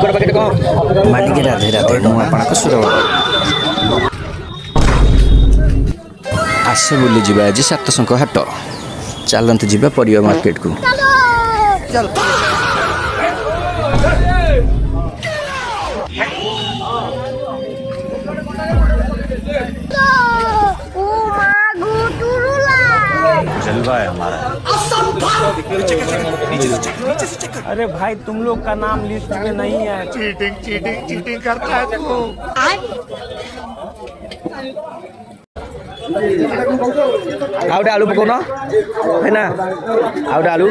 मानिके राधे राधे मु आपणक सुर आसे बुली जीवा आज सातशंख हाट चलते जीवा परिया मार्केट को जलवा है हमारा। अरे भाई तुम लोग का नाम लिस्ट में नहीं है। चीटिंग चीटिंग चीटिंग करता है तू। आउटे आलू पकाउन है ना आउटे आलू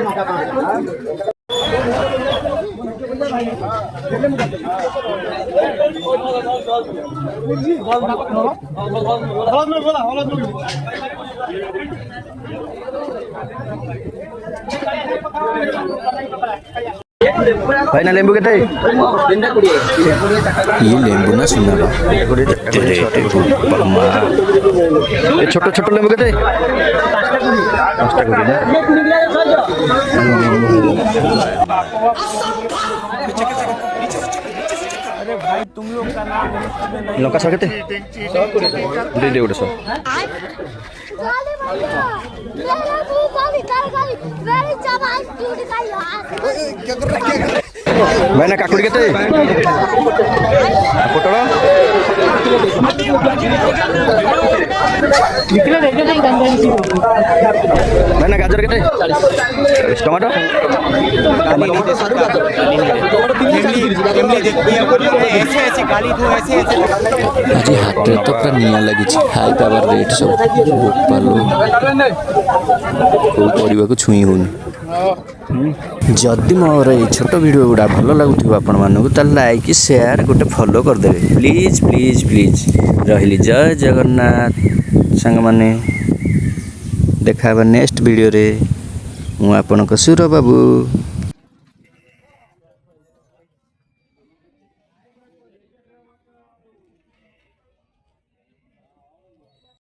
भाई ना लेंबू के ये लेंबू ना सुना ये छोटो छोटो लेंबू के अरे भाई तुम लोग का नाम लिस्ट में नहीं। लंका सर के दे दे उड़े सर भाई ना काकुड़ी के पोटल भाई ना गाजर के टमाटो आज हाथ तो पूरा निया लगी हाई पावर रेट सब परिवार को छुई होनी जदि मोर ये छोट वीडियो गुड़ा भल लगुव आपण मानक लाइक शेयर गोटे फॉलो करदेवे प्लीज प्लीज प्लीज रही जय जगन्नाथ सांग माने देखा नेक्स्ट वीडियो रे मु आपनक सुर बाबू।